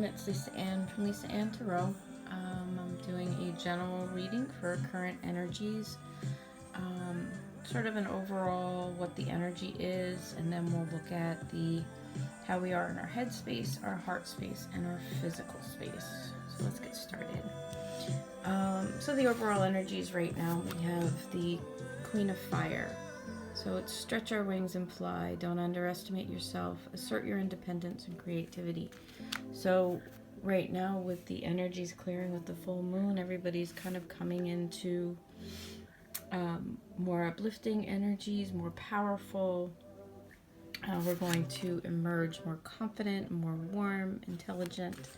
It's Lisa Ann from Lisa Ann Tarot. I'm doing a general reading for current energies, sort of an overall what the energy is, and then we'll look at the how we are in our head space, our heart space, and our physical space. So let's get started. So the overall energies right now, we have the Queen of Fire. So it's stretch our wings and fly. Don't underestimate yourself. Assert your independence and creativity. So right now with the energies clearing with the full moon, everybody's kind of coming into more uplifting energies, more powerful. We're going to emerge more confident, more warm, intelligent.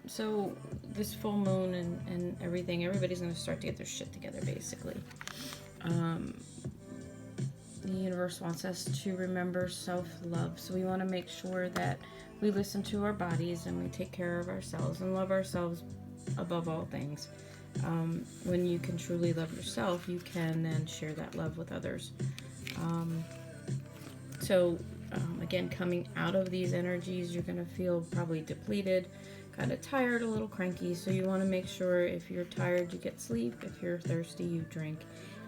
So this full moon and everything, everybody's going to start to get their shit together, basically. The universe wants us to remember self-love. So we want to make sure that we listen to our bodies and we take care of ourselves and love ourselves above all things. When you can truly love yourself, you can then share that love with others. Again, coming out of these energies, you're going to feel probably depleted, kind of tired, a little cranky. So you want to make sure if you're tired, you get sleep. If you're thirsty, you drink.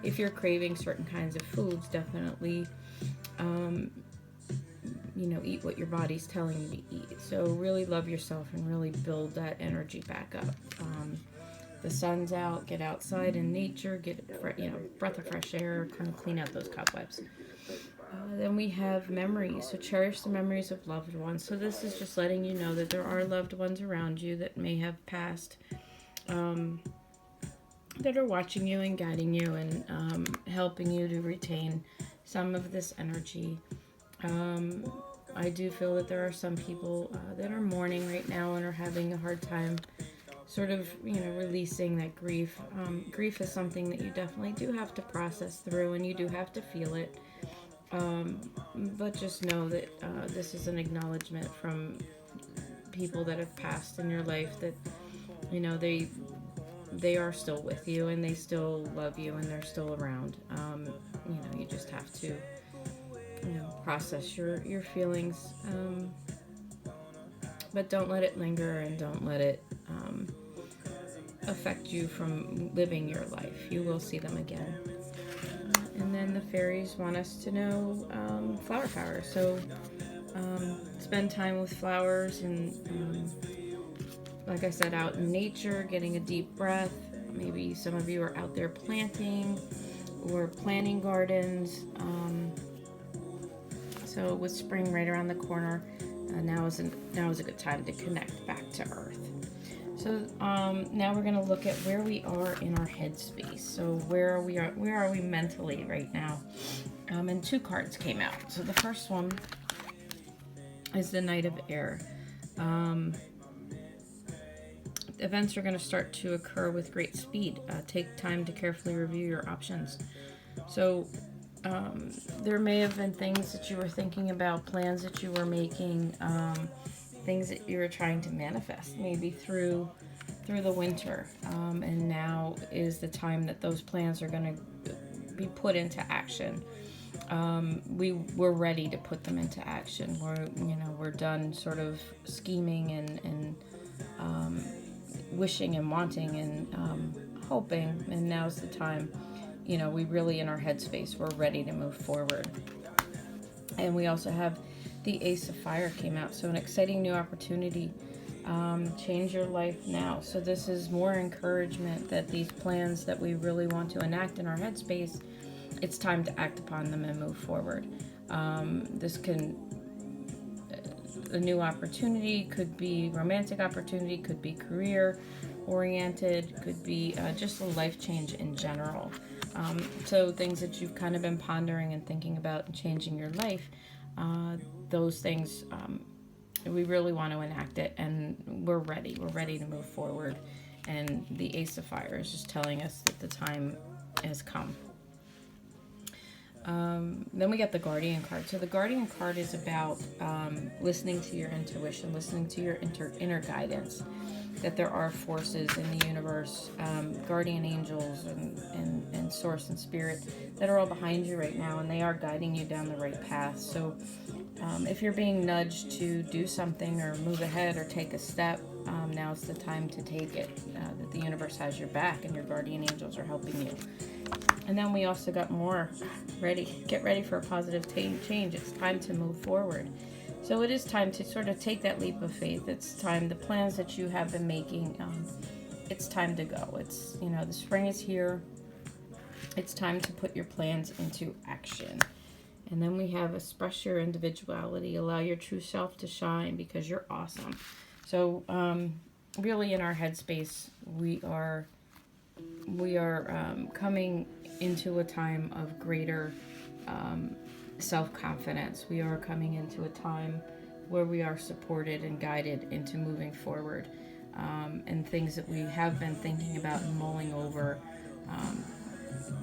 If you're craving certain kinds of foods, definitely, eat what your body's telling you to eat. So really love yourself and really build that energy back up. The sun's out, get outside in nature, get breath of fresh air, kind of clean out those cobwebs. Then we have memories. So cherish the memories of loved ones. So this is just letting you know that there are loved ones around you that may have passed, that are watching you and guiding you and helping you to retain some of this energy. I do feel that there are some people that are mourning right now and are having a hard time sort of, releasing that grief. Grief is something that you definitely do have to process through, and you do have to feel it. But just know that this is an acknowledgement from people that have passed in your life that, they are still with you and they still love you and they're still around. You just have to, process your feelings. But don't let it linger and don't let it affect you from living your life. You will see them again. And then the fairies want us to know flower power. So spend time with flowers and, like I said, out in nature, getting a deep breath. Maybe some of you are out there planting or planting gardens. So with spring right around the corner, now is a good time to connect back to Earth. So now we're going to look at where we are in our headspace. So where are we mentally right now? And two cards came out. So the first one is the Knight of Air. Events are going to start to occur with great speed. Take time to carefully review your options. So there may have been things that you were thinking about, plans that you were making, things that you were trying to manifest, maybe through the winter. And now is the time that those plans are going to be put into action. We're ready to put them into action. We're done sort of scheming and wishing and wanting and hoping, and now's the time. We really, in our headspace, we're ready to move forward. And we also have the Ace of Fire came out, so an exciting new opportunity. Change your life now. So this is more encouragement that these plans that we really want to enact in our headspace, it's time to act upon them and move forward. A new opportunity could be romantic opportunity, could be career oriented, could be just a life change in general. So things that you've kind of been pondering and thinking about and changing your life, those things, we really want to enact it, and we're ready to move forward. And the Ace of Fire is just telling us that the time has come. Then we got the Guardian card. So the Guardian card is about listening to your intuition, listening to your inner guidance, that there are forces in the universe, guardian angels and source and spirit that are all behind you right now, and they are guiding you down the right path. So If you're being nudged to do something or move ahead or take a step, now's the time to take it. That the universe has your back and your guardian angels are helping you. And then we also got more ready. Get ready for a positive change. It's time to move forward. So it is time to sort of take that leap of faith. It's time, the plans that you have been making, it's time to go. It's, the spring is here. It's time to put your plans into action. And then we have express your individuality, allow your true self to shine because you're awesome. So really in our headspace, we are coming into a time of greater self-confidence. We are coming into a time where we are supported and guided into moving forward, and things that we have been thinking about and mulling over,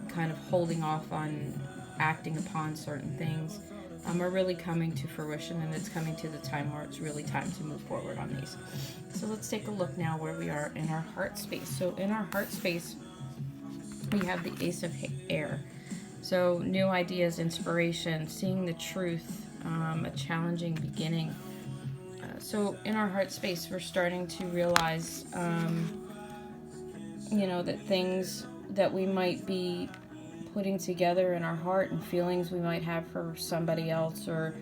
kind of holding off on acting upon certain things, are really coming to fruition, and it's coming to the time where it's really time to move forward on these. So let's take a look now where we are in our heart space. So in our heart space, we have the Ace of Air. So new ideas, inspiration, seeing the truth, a challenging beginning. So in our heart space, we're starting to realize, that things that we might be putting together in our heart and feelings we might have for somebody else, or,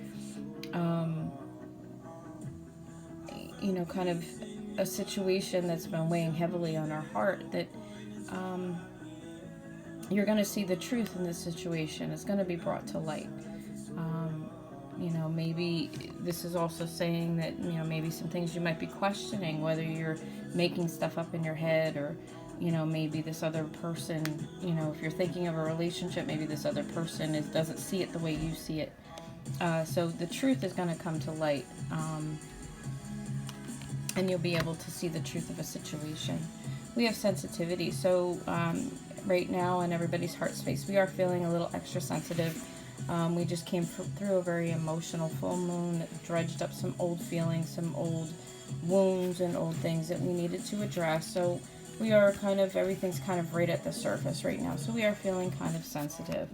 kind of a situation that's been weighing heavily on our heart, that you're going to see the truth in this situation. It's going to be brought to light. Maybe this is also saying that, maybe some things you might be questioning, whether you're making stuff up in your head, or, maybe this other person, if you're thinking of a relationship, maybe this other person doesn't see it the way you see it. So the truth is going to come to light, and you'll be able to see the truth of a situation. We have sensitivity. So right now in everybody's heart space, we are feeling a little extra sensitive. We just came through a very emotional full moon that dredged up some old feelings, some old wounds and old things that we needed to address. So we are everything's kind of right at the surface right now. So we are feeling kind of sensitive.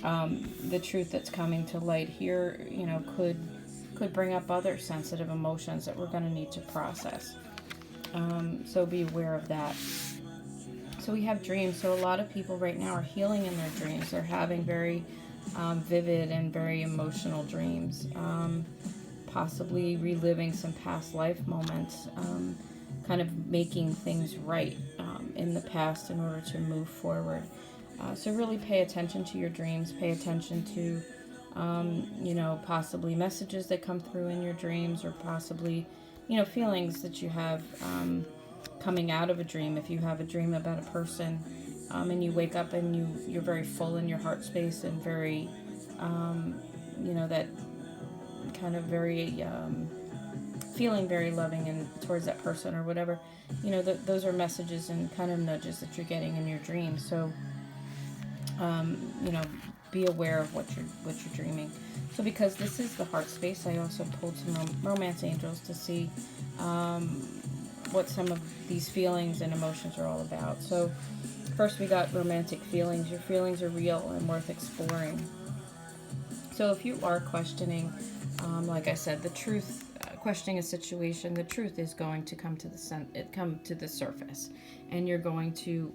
The truth that's coming to light here, could bring up other sensitive emotions that we're going to need to process. So be aware of that. So we have dreams. So a lot of people right now are healing in their dreams. They're having very vivid and very emotional dreams, possibly reliving some past life moments, kind of making things right in the past in order to move forward. So really pay attention to your dreams. Pay attention to, possibly messages that come through in your dreams, or possibly, feelings that you have coming out of a dream. If you have a dream about a person, and you wake up and you're very full in your heart space and very, that kind of very, feeling very loving and towards that person or whatever, those are messages and kind of nudges that you're getting in your dreams. So, be aware of what you're dreaming. So because this is the heart space, I also pulled some romance angels to see what some of these feelings and emotions are all about. So first we got romantic feelings. Your feelings are real and worth exploring. So if you are questioning, like I said, the truth, questioning a situation, the truth is going to come to the surface, and you're going to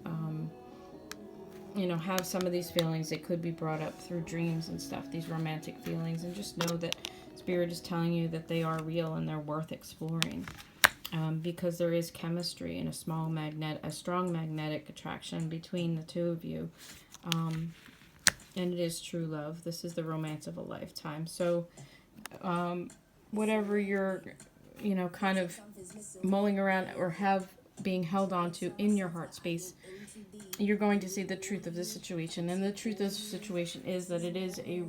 have some of these feelings that could be brought up through dreams and stuff, these romantic feelings, and just know that Spirit is telling you that they are real and they're worth exploring, because there is chemistry and a strong magnetic attraction between the two of you, and it is true love. This is the romance of a lifetime. So whatever you're, kind of mulling around or have being held on to in your heart space, you're going to see the truth of the situation. And the truth of the situation is that it is a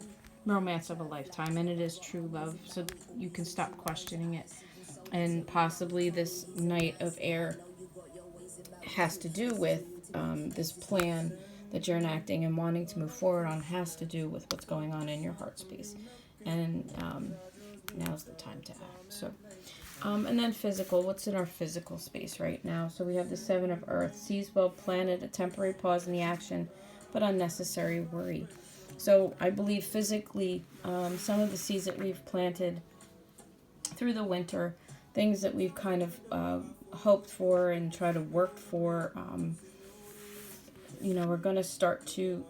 romance of a lifetime, and it is true love. So you can stop questioning it. And possibly this Knight of Air has to do with this plan that you're enacting and wanting to move forward on, has to do with what's going on in your heart space. And now's the time to act. So and then physical, what's in our physical space right now? So we have the Seven of Earth, sees well planted, a temporary pause in the action, but unnecessary worry. So I believe physically, some of the seeds that we've planted through the winter, things that we've kind of hoped for and tried to work for, are going to start to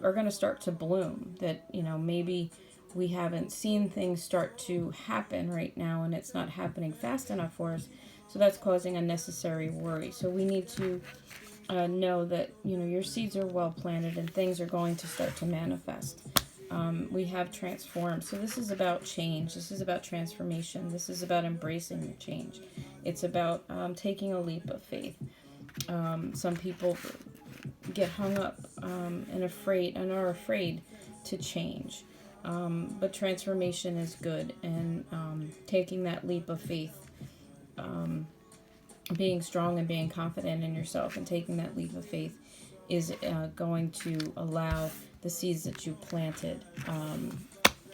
bloom. That maybe we haven't seen things start to happen right now, and it's not happening fast enough for us. So that's causing unnecessary worry. So we need to know that your seeds are well planted and things are going to start to manifest. We have transformed. So this is about change. This is about transformation. This is about embracing the change. It's about taking a leap of faith. Some people get hung up and are afraid to change. But transformation is good, and taking that leap of faith, being strong and being confident in yourself, and taking that leap of faith is going to allow the seeds that you planted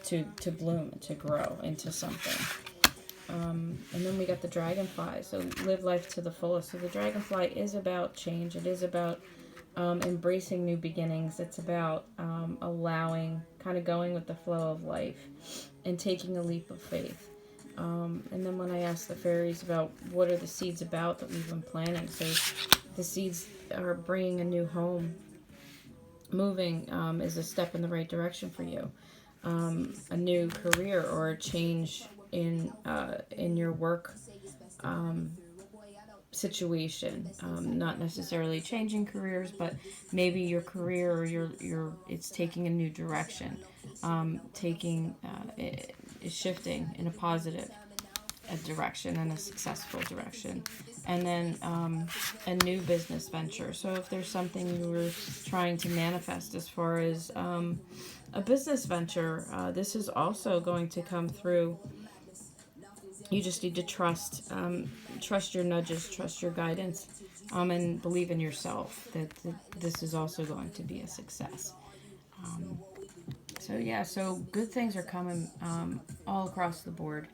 to bloom and to grow into something. And then we got the dragonfly. So live life to the fullest. So the dragonfly is about change. It is about embracing new beginnings. It's about allowing, kind of going with the flow of life and taking a leap of faith. And then when I asked the fairies about what are the seeds about that we've been planting, so the seeds are bringing a new home. Moving is a step in the right direction for you. A new career or a change in your work situation. Not necessarily changing careers, but maybe your career or your it's taking a new direction. It is shifting in a positive direction and a successful direction. And then a new business venture. So if there's something you were trying to manifest as far as a business venture, this is also going to come through. You just need to trust your nudges, trust your guidance, and believe in yourself that this is also going to be a success. So good things are coming all across the board.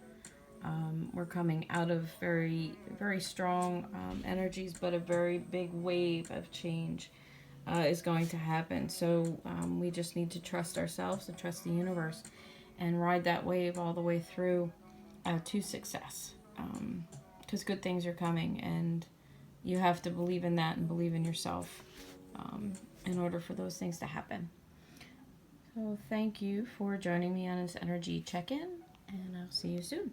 We're coming out of very, very strong energies, but a very big wave of change is going to happen. So we just need to trust ourselves and trust the universe and ride that wave all the way through to success. Because good things are coming, and you have to believe in that and believe in yourself in order for those things to happen. So thank you for joining me on this energy check-in, and I'll see you soon.